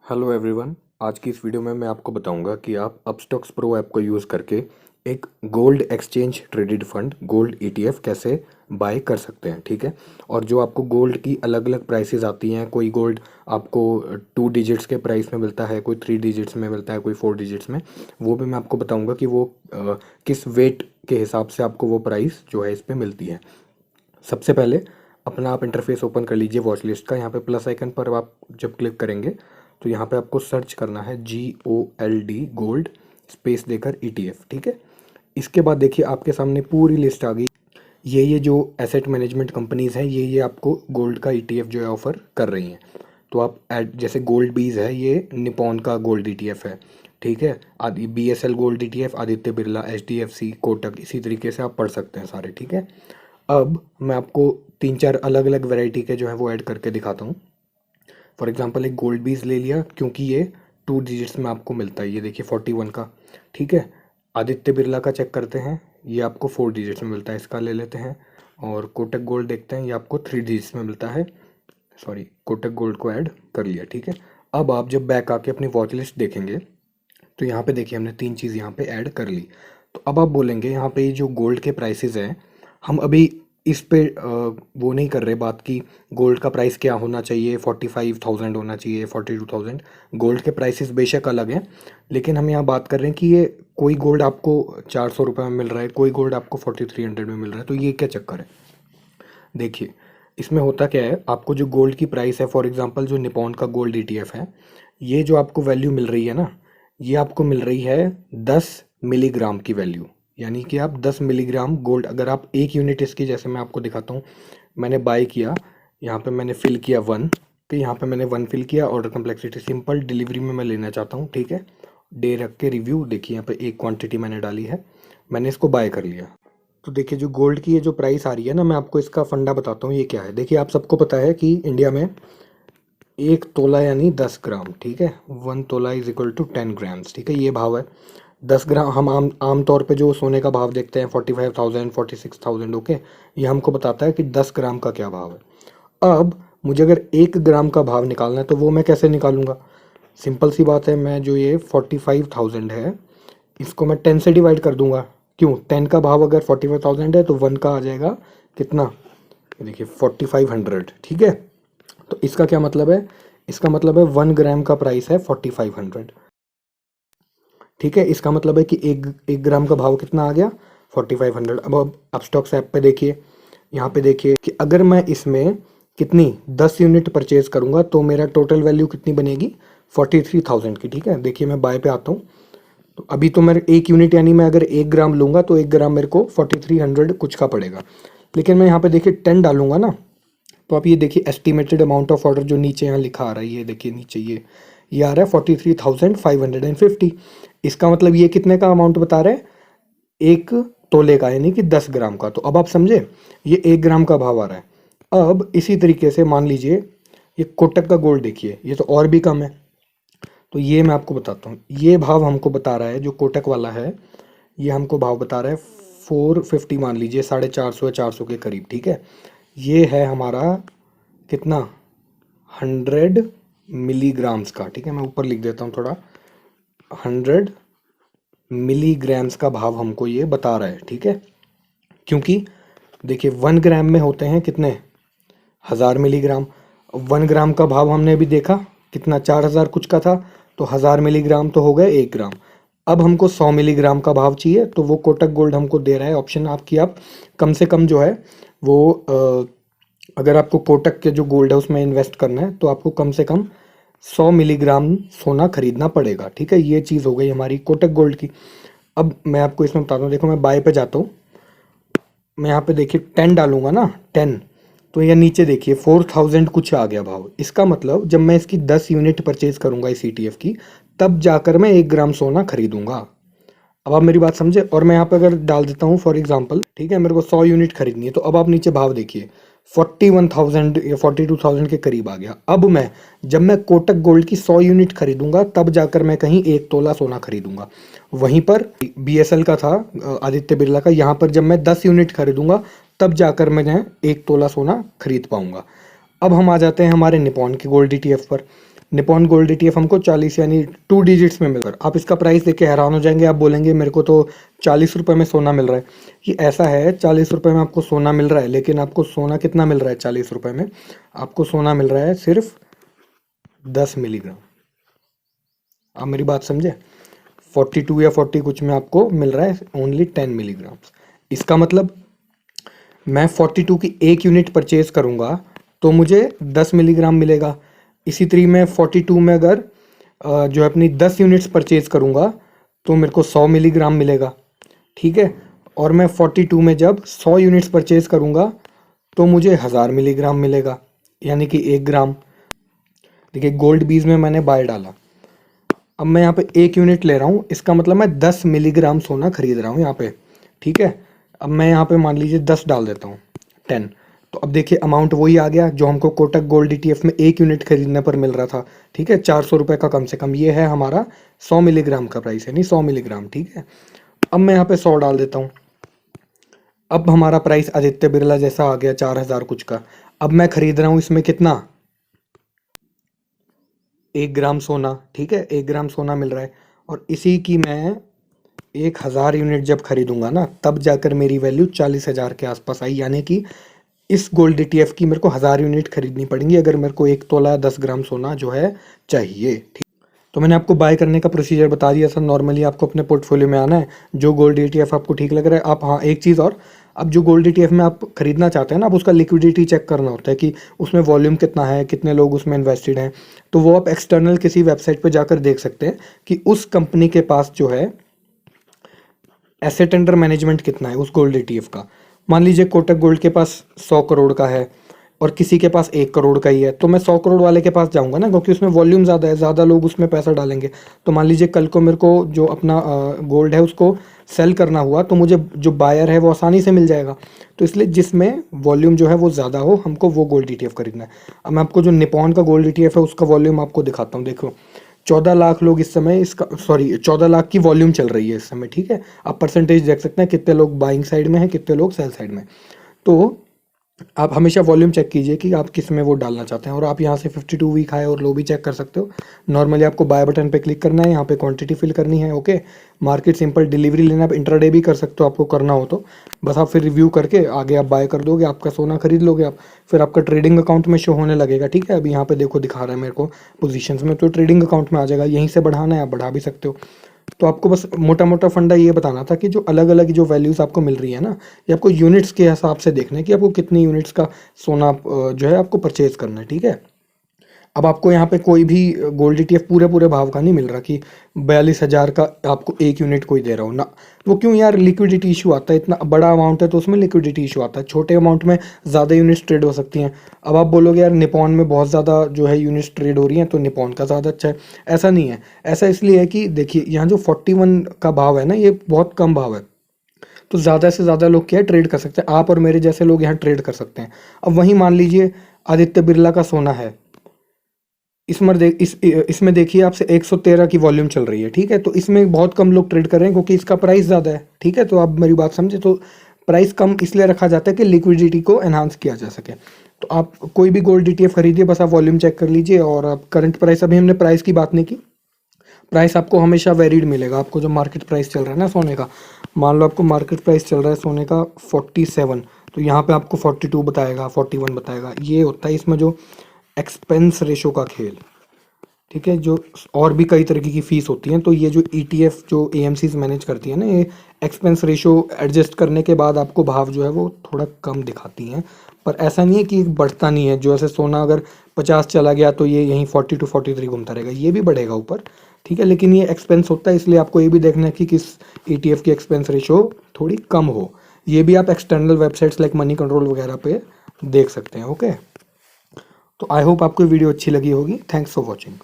Hello everyone. आज की इस वीडियो में मैं आपको बताऊंगा कि आप अपस्टॉक्स प्रो ऐप को यूज़ करके एक gold exchange traded fund gold ETF कैसे बाय कर सकते हैं। ठीक है। और जो आपको गोल्ड की अलग अलग प्राइसेस आती हैं, कोई गोल्ड आपको 2 डिजिट्स के प्राइस में मिलता है, कोई 3 डिजिट्स में मिलता है, कोई 4 डिजिट्स में, वो भी मैं आपको बताऊंगा कि वो किस वेट के हिसाब से आपको वो प्राइस जो है इस पे मिलती है। सबसे पहले अपना आप इंटरफेस ओपन कर लीजिए वॉच लिस्ट का। यहाँ पे प्लस आइकन पर आप जब क्लिक करेंगे तो यहाँ पे आपको सर्च करना है GOLD गोल्ड स्पेस देकर ETF। ठीक है। इसके बाद देखिए आपके सामने पूरी लिस्ट आ गई। ये जो एसेट मैनेजमेंट कंपनीज हैं ये आपको गोल्ड का ETF जो है ऑफर कर रही हैं। तो आप ऐड जैसे गोल्ड बीज है, ये निपॉन का गोल्ड ETF है। ठीक है। आदि BSL gold ETF, Aditya Birla, HDFC, Kotak, इसी तरीके से आप पढ़ सकते हैं सारे। ठीक है। अब मैं आपको 3-4 अलग अलग वैरायटी के जो है वो ऐड करके दिखाता हूँ। फॉर एग्जांपल एक गोल्ड बीज ले लिया क्योंकि ये 2 डिजिट्स में आपको मिलता है। ये देखिए 41 का। ठीक है। आदित्य बिरला का चेक करते हैं, ये आपको 4 डिजिट्स में मिलता है, इसका ले लेते हैं। और कोटक गोल्ड देखते हैं, ये आपको 3 डिजिट्स में मिलता है। सॉरी, कोटक गोल्ड को ऐड कर लिया। ठीक है। अब आप जब बैक आके अपनी वॉच लिस्ट देखेंगे तो यहाँ पे देखिए हमने 3 चीज़ यहाँ पे ऐड कर ली। तो अब आप बोलेंगे यहाँ पे जो गोल्ड के प्राइसेस हैं, हम अभी इस पे वो नहीं कर रहे बात की गोल्ड का प्राइस क्या होना चाहिए, 45,000 होना चाहिए, 42,000। गोल्ड के प्राइसेस बेशक अलग हैं, लेकिन हम यहाँ बात कर रहे हैं कि ये कोई गोल्ड आपको 400 रुपये में मिल रहा है, कोई गोल्ड आपको 4300 में मिल रहा है, तो ये क्या चक्कर है। देखिए इसमें होता क्या है, आपको जो गोल्ड की प्राइस है, फॉर एग्जांपल जो निपॉन का गोल्ड ETF है, ये जो आपको वैल्यू मिल रही है ना, ये आपको मिल रही है 10 मिलीग्राम की वैल्यू। यानी कि आप 10 मिलीग्राम गोल्ड, अगर आप एक यूनिट इसकी, जैसे मैं आपको दिखाता हूँ, मैंने बाय किया, यहाँ पे मैंने फिल किया 1, तो यहाँ पे मैंने 1 फिल किया। ऑर्डर कम्प्लेक्सिटी सिंपल, डिलीवरी में मैं लेना चाहता हूँ। ठीक है। डे रख के रिव्यू देखिए, यहाँ पे एक क्वांटिटी मैंने डाली है, मैंने इसको बाय कर लिया। तो देखिए जो गोल्ड की ये जो प्राइस आ रही है ना, मैं आपको इसका फंडा बताता हूँ ये क्या है। देखिए आप सबको पता है कि इंडिया में 1 तोला यानी 10 ग्राम। ठीक है। 1 तोला इज इक्वल टू 10 ग्राम्स। ठीक है, ये भाव है। 10 ग्राम हम आम तौर पे जो सोने का भाव देखते हैं 45,000, 46,000। ओके, ये हमको बताता है कि 10 ग्राम का क्या भाव है। अब मुझे अगर 1 ग्राम का भाव निकालना है तो वो मैं कैसे निकालूंगा। सिंपल सी बात है, मैं जो ये 45,000 है इसको मैं 10 से डिवाइड कर दूंगा। क्यों, 10 का भाव अगर 45,000 है तो 1 का आ जाएगा कितना, ये देखिए 4500। ठीक है। तो इसका क्या मतलब है, इसका मतलब है 1 ग्राम का प्राइस है 4500। ठीक है। इसका मतलब है कि एक ग्राम का भाव कितना आ गया, 4500। अब स्टॉक्स ऐप पे देखिए, यहाँ पे देखिए कि अगर मैं इसमें कितनी 10 यूनिट परचेज करूंगा तो मेरा टोटल वैल्यू कितनी बनेगी, 43,000 की। ठीक है। देखिए मैं बाय पे आता हूँ, तो अभी तो मेरे 1 यूनिट यानी मैं अगर 1 ग्राम लूँगा तो 1 ग्राम मेरे को 4300 कुछ का पड़ेगा। लेकिन मैं यहाँ पे देखिए 10 डालूंगा ना, तो आप ये देखिए एस्टिमेटेड अमाउंट ऑफ ऑर्डर जो नीचे यहाँ लिखा आ रहा है, ये देखिए नीचे ये आ रहा है 43,550। इसका मतलब ये कितने का अमाउंट बता रहा है, 1 तोले का, यानी कि 10 ग्राम का। तो अब आप समझे, ये 1 ग्राम का भाव आ रहा है। अब इसी तरीके से मान लीजिए ये कोटक का गोल्ड देखिए, ये तो और भी कम है। तो ये मैं आपको बताता हूँ, ये भाव हमको बता रहा है जो कोटक वाला है, ये हमको भाव बता रहा है 450, मान लीजिए 450 या 400 के करीब। ठीक है। ये है हमारा कितना, 100 मिलीग्राम्स का। ठीक है, मैं ऊपर लिख देता हूँ थोड़ा, 100 मिलीग्राम्स का भाव हमको ये बता रहा है। ठीक है। क्योंकि देखिए 1 ग्राम में होते हैं कितने, 1000 मिलीग्राम। 1 ग्राम का भाव हमने अभी देखा कितना, 4000 कुछ का था, तो 1000 मिलीग्राम तो हो गए 1 ग्राम। अब हमको 100 मिलीग्राम का भाव चाहिए, तो वो कोटक गोल्ड हमको दे रहा है ऑप्शन आपकी, आप कम से कम जो है वो अगर आपको कोटक के जो गोल्ड है उसमें इन्वेस्ट करना है तो आपको कम से कम 100 मिलीग्राम सोना खरीदना पड़ेगा। ठीक है, ये चीज़ हो गई हमारी कोटक गोल्ड की। अब मैं आपको इसमें बताता हूँ, देखो मैं बाय पे जाता हूँ, मैं यहाँ पे देखिए 10 डालूंगा ना, 10, तो ये नीचे देखिए 4000 कुछ आ गया भाव। इसका मतलब जब मैं इसकी 10 यूनिट परचेज करूंगा इस ETF की, तब जाकर मैं 1 ग्राम सोना खरीदूंगा। अब आप मेरी बात समझे। और मैं यहाँ पे अगर डाल देता हूँ फॉर एग्जांपल, ठीक है, मेरे को 100 यूनिट खरीदनी है, तो अब आप नीचे भाव देखिए 41,000 या 42,000 के करीब आ गया। अब मैं जब मैं कोटक गोल्ड की 100 यूनिट खरीदूंगा तब जाकर मैं कहीं 1 तोला सोना खरीदूंगा। वहीं पर BSL का था, आदित्य बिरला का, यहाँ पर जब मैं 10 यूनिट खरीदूंगा तब जाकर मैं 1 तोला सोना खरीद पाऊंगा। अब हम आ जाते हैं हमारे निपॉन की गोल्ड ETF पर। निपॉन गोल्ड ETF हमको 40 यानी 2 डिजिट्स में मिल रहा है। आप इसका प्राइस देख के हैरान हो जाएंगे, आप बोलेंगे मेरे को तो 40 रुपये में सोना मिल रहा है। ये ऐसा है, 40 रुपये में आपको सोना मिल रहा है, लेकिन आपको सोना कितना मिल रहा है 40 रुपये में? आपको सोना मिल रहा है सिर्फ 10 मिलीग्राम। आप मेरी बात समझे, 42 या 40 कुछ में आपको मिल रहा है ओनली 10 मिलीग्राम। इसका मतलब मैं 42 की 1 यूनिट परचेज करूँगा तो मुझे 10 मिलीग्राम मिलेगा। इसी तरीके मैं 42 में अगर जो है अपनी 10 यूनिट्स परचेज करूँगा तो मेरे को 100 मिलीग्राम मिलेगा, ठीक है। और मैं 42 में जब 100 यूनिट्स परचेज करूँगा तो मुझे 1000 मिलीग्राम मिलेगा, यानी कि 1 ग्राम। देखिए गोल्ड बीज में मैंने बाय डाला, अब मैं यहाँ पे 1 यूनिट ले रहा हूँ, इसका मतलब मैं 10 मिलीग्राम सोना खरीद रहा हूँ यहाँ पे, ठीक है। अब मैं यहाँ पे मान लीजिए 10 डाल देता हूँ, 10, तो अब देखिए अमाउंट वही आ गया जो हमको कोटक गोल्ड ETF में 1 यूनिट खरीदने पर मिल रहा था, ठीक है, 400 रुपये का कम से कम। ये है हमारा 100 मिलीग्राम का प्राइस, यानी 100 मिलीग्राम, ठीक है। अब मैं यहाँ पे 100 डाल देता हूँ, अब हमारा प्राइस आदित्य बिरला जैसा आ गया 4000 कुछ का। अब मैं खरीद रहा हूँ इसमें कितना, 1 ग्राम सोना, ठीक है, 1 ग्राम सोना मिल रहा है। और इसी की मैं 1000 यूनिट जब खरीदूंगा ना, तब जाकर मेरी वैल्यू 40,000 के आसपास आई, यानी कि इस गोल्ड ETF की मेरे को 1000 यूनिट खरीदनी पड़ेंगी अगर मेरे को 1 तोला 10 ग्राम सोना जो है चाहिए, ठीक। तो मैंने आपको बाय करने का प्रोसीजर बता दिया था। नॉर्मली आपको अपने पोर्टफोलियो में आना है, जो गोल्ड ETF आपको ठीक लग रहा है आप, हाँ एक चीज़ और, अब जो गोल्ड ETF में आप खरीदना चाहते हैं ना, आप उसका लिक्विडिटी चेक करना होता है कि उसमें वॉल्यूम कितना है, कितने लोग उसमें इन्वेस्टेड हैं। तो वो आप एक्सटर्नल किसी वेबसाइट पर जाकर देख सकते हैं कि उस कंपनी के पास जो है एसेट अंडर मैनेजमेंट कितना है उस गोल्ड ETF का। मान लीजिए कोटक गोल्ड के पास 100 करोड़ का है और किसी के पास 1 करोड़ का ही है, तो मैं 100 करोड़ वाले के पास जाऊंगा ना, क्योंकि उसमें वॉल्यूम ज़्यादा है, ज़्यादा लोग उसमें पैसा डालेंगे। तो मान लीजिए कल को मेरे को जो अपना गोल्ड है उसको सेल करना हुआ तो मुझे जो बायर है वो आसानी से मिल जाएगा। तो इसलिए जिसमें वॉल्यूम जो है वो ज़्यादा हो, हमको वो गोल्ड ETF खरीदना है। अब मैं आपको जो निपॉन का गोल्ड ETF है उसका वॉल्यूम आपको दिखाता हूँ। देखो 14 लाख लोग इस समय इसका, सॉरी 14 लाख की वॉल्यूम चल रही है इस समय, ठीक है। आप परसेंटेज देख सकते हैं कितने लोग बाइंग साइड में हैं, कितने लोग सेल साइड में। तो आप हमेशा वॉल्यूम चेक कीजिए कि आप किस में वो डालना चाहते हैं। और आप यहाँ से 52 वीक हाई और लो भी चेक कर सकते हो। नॉर्मली आपको बाय बटन पे क्लिक करना है, यहाँ पे क्वांटिटी फिल करनी है, ओके। मार्केट सिंपल डिलीवरी लेना, आप इंट्राडे भी कर सकते हो आपको करना हो तो। बस आप फिर रिव्यू करके आगे आप बाय कर दोगे, आपका सोना खरीद लोगे आप, फिर आपका ट्रेडिंग अकाउंट में शो होने लगेगा, ठीक है। अभी यहाँ पे देखो दिखा रहा है मेरे को पोजीशंस में, तो ट्रेडिंग अकाउंट में आ जाएगा। यहीं से बढ़ाना है आप बढ़ा भी सकते हो। तो आपको बस मोटा मोटा फंडा ये बताना था कि जो अलग अलग जो वैल्यूज़ आपको मिल रही है ना, ये आपको यूनिट्स के हिसाब से देखना है कि आपको कितनी यूनिट्स का सोना जो है आपको परचेज करना है, ठीक है। अब आपको यहाँ पे कोई भी गोल्ड ETF पूरे पूरे भाव का नहीं मिल रहा कि 42,000 का आपको 1 यूनिट कोई दे रहा हो ना। वो क्यों यार, लिक्विडिटी इशू आता है, इतना बड़ा अमाउंट है तो उसमें लिक्विडिटी इशू आता है। छोटे अमाउंट में ज़्यादा यूनिट्स ट्रेड हो सकती हैं। अब आप बोलोगे यार निपॉन में बहुत ज़्यादा जो है यूनिट्स ट्रेड हो रही हैं तो निपॉन का ज़्यादा अच्छा है। ऐसा नहीं है, ऐसा इसलिए है कि देखिए यहाँ जो 41 का भाव है ना, ये बहुत कम भाव है। तो ज़्यादा से ज़्यादा लोग क्या है ट्रेड कर सकते हैं, आप और मेरे जैसे लोग यहाँ ट्रेड कर सकते हैं। अब वहीं मान लीजिए आदित्य बिरला का सोना है, इसमें देखिए आपसे 113 की वॉल्यूम चल रही है, ठीक है। तो इसमें बहुत कम लोग ट्रेड कर रहे हैं क्योंकि इसका प्राइस ज़्यादा है, ठीक है। तो आप मेरी बात समझे, तो प्राइस कम इसलिए रखा जाता है कि लिक्विडिटी को एनहांस किया जा सके। तो आप कोई भी गोल्ड ETF खरीदिए, बस आप वॉल्यूम चेक कर लीजिए। और आप करंट प्राइस, अभी हमने प्राइस की बात नहीं की, प्राइस आपको हमेशा वेरीड मिलेगा। आपको जो मार्केट प्राइस चल रहा है ना सोने का, मान लो आपको मार्केट प्राइस चल रहा है सोने का 47, तो यहाँ पे आपको 42 बताएगा, 41 बताएगा। ये होता है इसमें जो एक्सपेंस रेशो का खेल, ठीक है। जो और भी कई तरीके की फ़ीस होती हैं, तो ये जो ETF जो AMCs मैनेज करती है ना, ये एक्सपेंस रेशो एडजस्ट करने के बाद आपको भाव जो है वो थोड़ा कम दिखाती हैं। पर ऐसा नहीं है कि बढ़ता नहीं है, जो ऐसे सोना अगर 50 चला गया तो ये यहीं 40 to 43 घूमता रहेगा, ये भी बढ़ेगा ऊपर, ठीक है। लेकिन ये एक्सपेंस होता है, इसलिए आपको ये भी देखना है कि किस ETF की एक्सपेंस रेशो थोड़ी कम हो। ये भी आप external websites like money control वगैरह पे देख सकते हैं, ओके। तो आई होप आपको वीडियो अच्छी लगी होगी। Thanks for watching.